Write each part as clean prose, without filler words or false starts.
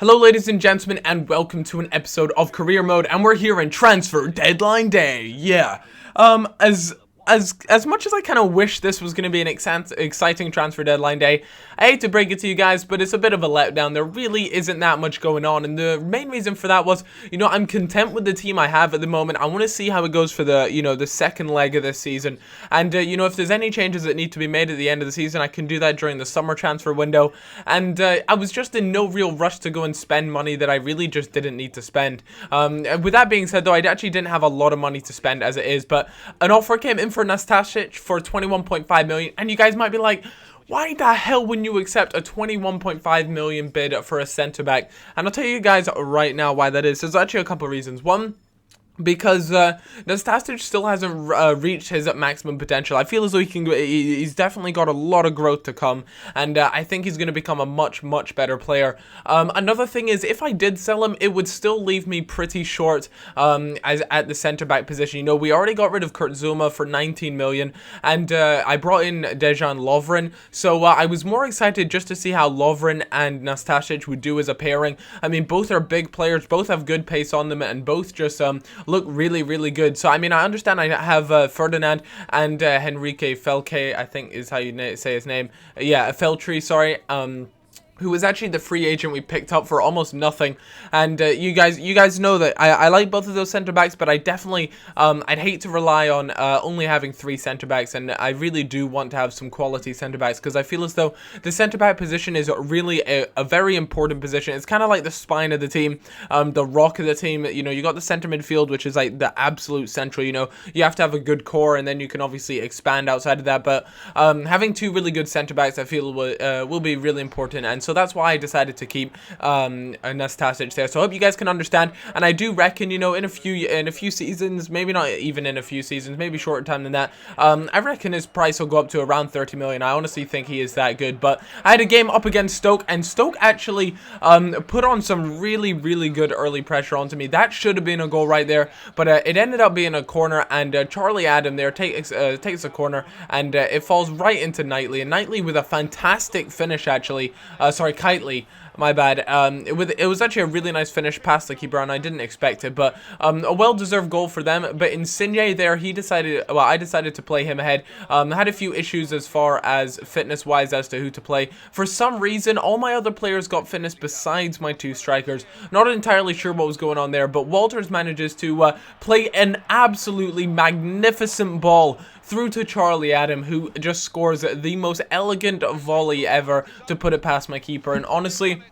Hello ladies and gentlemen, and welcome to an episode of Career Mode, and we're here in Transfer Deadline Day. Yeah. As much as I kind of wish this was going to be an exciting Transfer Deadline Day, I hate to break it to you guys, but it's a bit of a letdown. There really isn't that much going on, and the main reason for that was, I'm content with the team I have at the moment. I want to see how it goes for the second leg of this season, and if there's any changes that need to be made at the end of the season, I can do that during the summer transfer window. And I was just in no real rush to go and spend money that I really just didn't need to spend. With that being said, though, I actually didn't have a lot of money to spend as it is, but an offer came in for Nastasic for 21.5 million, and you guys might be like, why the hell wouldn't you accept a 21.5 million bid for a centre back? And I'll tell you guys right now why that is. There's actually a couple of reasons. One, because Nastasic still hasn't reached his maximum potential. I feel as though he's definitely got a lot of growth to come, and I think he's going to become a much better player. Another thing is, if I did sell him, it would still leave me pretty short at the centre back position. We already got rid of Kurt Zouma for 19 million, and I brought in Dejan Lovren, so I was more excited just to see how Lovren and Nastasic would do as a pairing. I mean, both are big players, both have good pace on them, and both just look really good. So I mean, I understand I have Ferdinand and Henrique Felke, I think is how you say his name. Yeah, Feltri, sorry. Who was actually the free agent we picked up for almost nothing, and you guys know that I like both of those centre backs, but I definitely I'd hate to rely on only having 3 centre backs, and I really do want to have some quality centre backs, because I feel as though the centre back position is really a very important position. It's kind of like the spine of the team, the rock of the team. You got the centre midfield, which is like the absolute central. You have to have a good core, and then you can obviously expand outside of that. But having 2 really good centre backs, I feel will be really important, and so that's why I decided to keep Nastasic there. So I hope you guys can understand, and I do reckon, in a few seasons, maybe not even in a few seasons, maybe shorter time than that, I reckon his price will go up to around 30 million. I honestly think he is that good. But I had a game up against Stoke, and Stoke actually put on some really good early pressure onto me. That should have been a goal right there, but it ended up being a corner, and Charlie Adam there takes a corner, and it falls right into Knightley, and Knightley with a fantastic finish, actually. Sorry, Kitely, my bad. It was actually a really nice finish past the keeper, and I didn't expect it, but a well-deserved goal for them. But Insigne there, I decided to play him ahead. Had a few issues as far as fitness-wise as to who to play. For some reason, all my other players got fitness besides my 2 strikers. Not entirely sure what was going on there, but Walters manages to play an absolutely magnificent ball through to Charlie Adam, who just scores the most elegant volley ever to put it past my keeper. And honestly,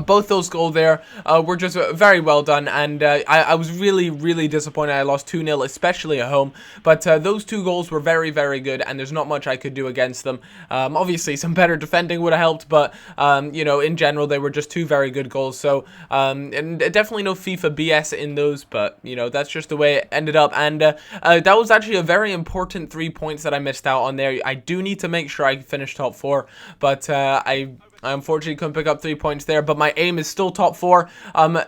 both those goals there were just very well done, and I was really disappointed I lost 2-0, especially at home. But those 2 goals were very good, and there's not much I could do against them. Obviously, some better defending would have helped, but in general, they were just 2 very good goals. So, and definitely no FIFA BS in those, but that's just the way it ended up. And that was actually a very important 3 points that I missed out on there. I do need to make sure I finish top 4, but I unfortunately couldn't pick up 3 points there, but my aim is still top 4.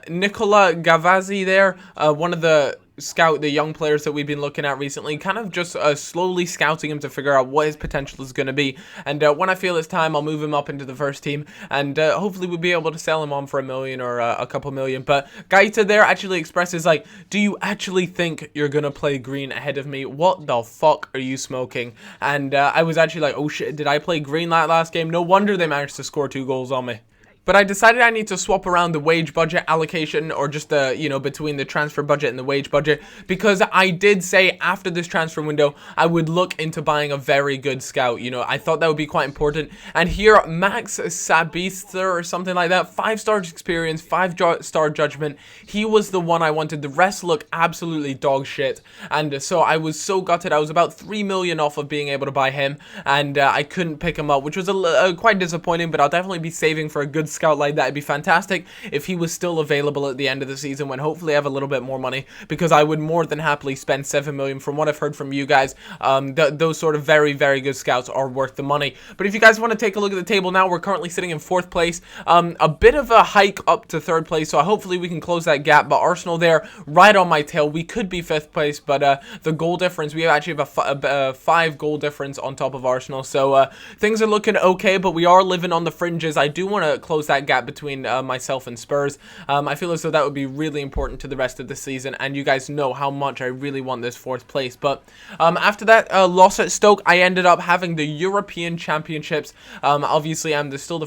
Nicola Gavazzi there, one of the young players that we've been looking at recently, kind of just slowly scouting him to figure out what his potential is going to be. And when I feel it's time, I'll move him up into the first team, and hopefully we'll be able to sell him on for $1 million or a couple million. But Gaita there actually expresses, like, do you actually think you're going to play green ahead of me? What the fuck are you smoking? And I was actually like, oh shit, did I play green that last game? No wonder they managed to score 2 goals on me. But I decided I need to swap around the wage budget allocation, or just the, between the transfer budget and the wage budget, because I did say after this transfer window, I would look into buying a very good scout. I thought that would be quite important. And here, Max Sabitzer or something like that, 5-star experience, 5-star judgment. He was the one I wanted. The rest look absolutely dog shit. And so I was so gutted. I was about 3 million off of being able to buy him, and I couldn't pick him up, which was quite disappointing, but I'll definitely be saving for a good scout like that. It'd be fantastic if he was still available at the end of the season, when hopefully I have a little bit more money, because I would more than happily spend 7 million. From what I've heard from you guys, those sort of very good scouts are worth the money. But if you guys want to take a look at the table now, we're currently sitting in 4th place, a bit of a hike up to 3rd place, so hopefully we can close that gap. But Arsenal there, right on my tail. We could be 5th place, but the goal difference, we actually have a 5 goal difference on top of Arsenal, so things are looking okay, but we are living on the fringes. I do want to close close that gap between myself and Spurs. I feel as though that would be really important to the rest of the season, and you guys know how much I really want this 4th place. But after that loss at Stoke, I ended up having the European Championships. Obviously, I'm still the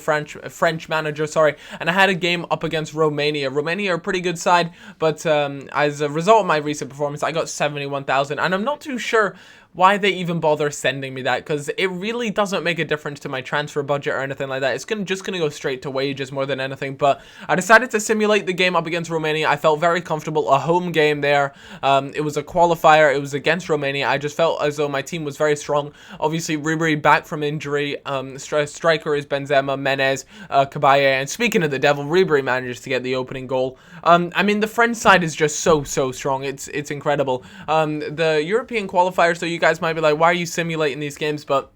French manager, sorry, and I had a game up against Romania. Romania are a pretty good side, but as a result of my recent performance, I got 71,000, and I'm not too sure why they even bother sending me that, because it really doesn't make a difference to my transfer budget or anything like that. It's just gonna go straight to wages more than anything. But I decided to simulate the game up against Romania. I felt very comfortable. A home game there. It was a qualifier. It was against Romania. I just felt as though my team was very strong. Obviously, Ribery back from injury. Striker is Benzema, Menez, Cabaye. And speaking of the devil, Ribery manages to get the opening goal. I mean, the French side is just so strong. It's incredible. The European qualifiers, so you guys might be like, why are you simulating these games? But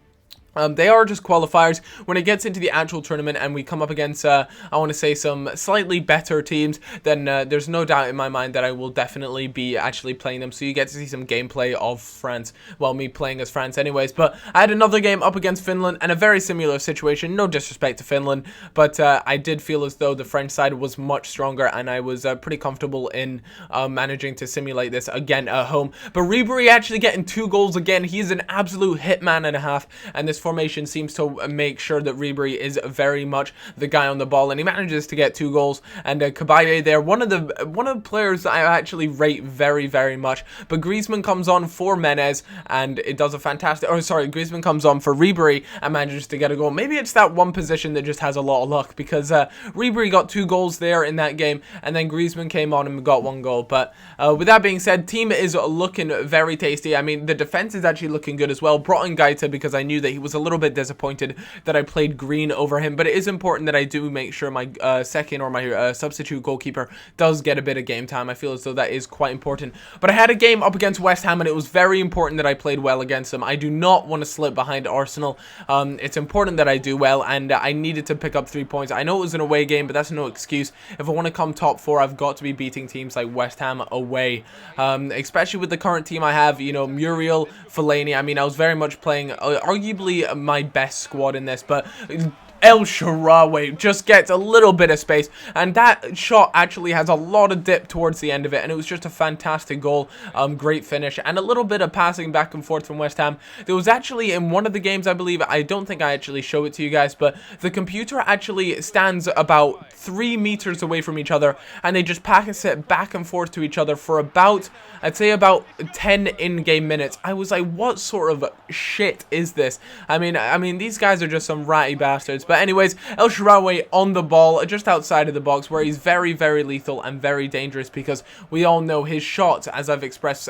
they are just qualifiers. When it gets into the actual tournament and we come up against, I want to say, some slightly better teams, then there's no doubt in my mind that I will definitely be actually playing them. So you get to see some gameplay of France. Well, me playing as France anyways. But I had another game up against Finland and a very similar situation. No disrespect to Finland, but I did feel as though the French side was much stronger, and I was pretty comfortable in managing to simulate this again at home. But Ribery actually getting 2 goals again. He's an absolute hitman and a half, and this formation seems to make sure that Ribery is very much the guy on the ball, and he manages to get 2 goals. And Cabaye there, one of the players that I actually rate very much. But Griezmann comes on for Menez, and it does a fantastic. Oh, sorry, Griezmann comes on for Ribery and manages to get a goal. Maybe it's that one position that just has a lot of luck, because Ribery got 2 goals there in that game, and then Griezmann came on and got 1 goal. But with that being said, team is looking very tasty. I mean, the defense is actually looking good as well. Brought in Gaita because I knew that he was a little bit disappointed that I played Green over him, but it is important that I do make sure my second or my substitute goalkeeper does get a bit of game time. I feel as though that is quite important. But I had a game up against West Ham, and it was very important that I played well against them. I do not want to slip behind Arsenal. It's important that I do well, and I needed to pick up 3 points. I know it was an away game, but that's no excuse. If I want to come top 4, I've got to be beating teams like West Ham away, especially with the current team I have. You know, Muriel, Fellaini. I mean, I was very much playing arguably my best squad in this, but El Shaarawy just gets a little bit of space, and that shot actually has a lot of dip towards the end of it, and it was just a fantastic goal. Great finish, and a little bit of passing back and forth from West Ham. There was actually, in one of the games, I believe, I don't think I actually show it to you guys, but the computer actually stands about 3 meters away from each other, and they just pass it back and forth to each other for about, I'd say about 10 in-game minutes. I was like, what sort of shit is this? I mean, these guys are just some ratty bastards. But anyways, El Shaarawy on the ball just outside of the box, where he's very lethal and very dangerous, because we all know his shots, as I've expressed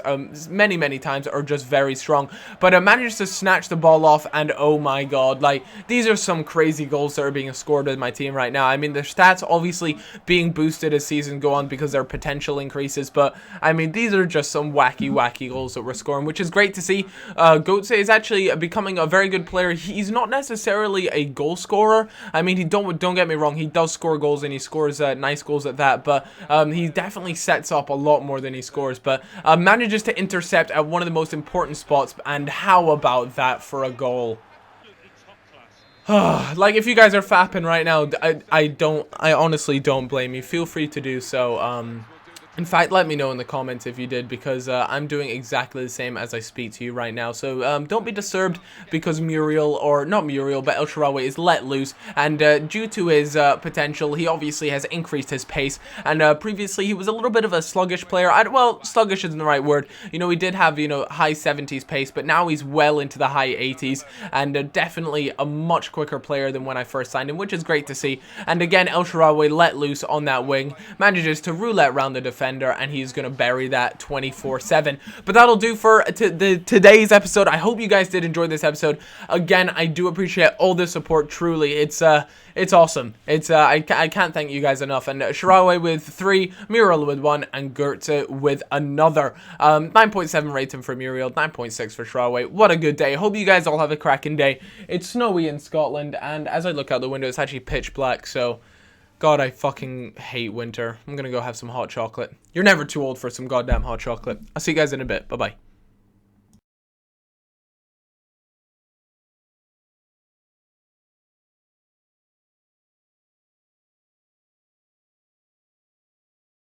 many times, are just very strong. But I managed to snatch the ball off, and oh my god, like, these are some crazy goals that are being scored with my team right now. I mean, their stats obviously being boosted as seasons go on because their potential increases, but I mean, these are just some wacky goals that we're scoring, which is great to see. Götze is actually becoming a very good player. He's not necessarily a goal scorer. I mean, don't get me wrong, he does score goals, and he scores nice goals at that, but he definitely sets up a lot more than he scores. But manages to intercept at one of the most important spots, and how about that for a goal? Like, if you guys are fapping right now, I honestly don't blame you. Feel free to do so. In fact, let me know in the comments if you did, because I'm doing exactly the same as I speak to you right now. So don't be disturbed because Muriel, or not Muriel, but El Shaarawy is let loose. And due to his potential, he obviously has increased his pace. And previously, he was a little bit of a sluggish player. Well, sluggish isn't the right word. You know, he did have, you know, high 70s pace, but now he's well into the high 80s. And definitely a much quicker player than when I first signed him, which is great to see. And again, El Shaarawy let loose on that wing, manages to roulette round the defense, and he's going to bury that 24/7. But that'll do for today's episode. I hope you guys did enjoy this episode. Again, I do appreciate all the support. Truly, it's awesome. I can't thank you guys enough. And Shaarawy with 3, Muriel with 1, and Götze with another. 9.7 rating for Muriel, 9.6 for Shaarawy. What a good day. Hope you guys all have a cracking day. It's snowy in Scotland, and as I look out the window, it's actually pitch black, so God, I fucking hate winter. I'm gonna go have some hot chocolate. You're never too old for some goddamn hot chocolate. I'll see you guys in a bit. Bye-bye.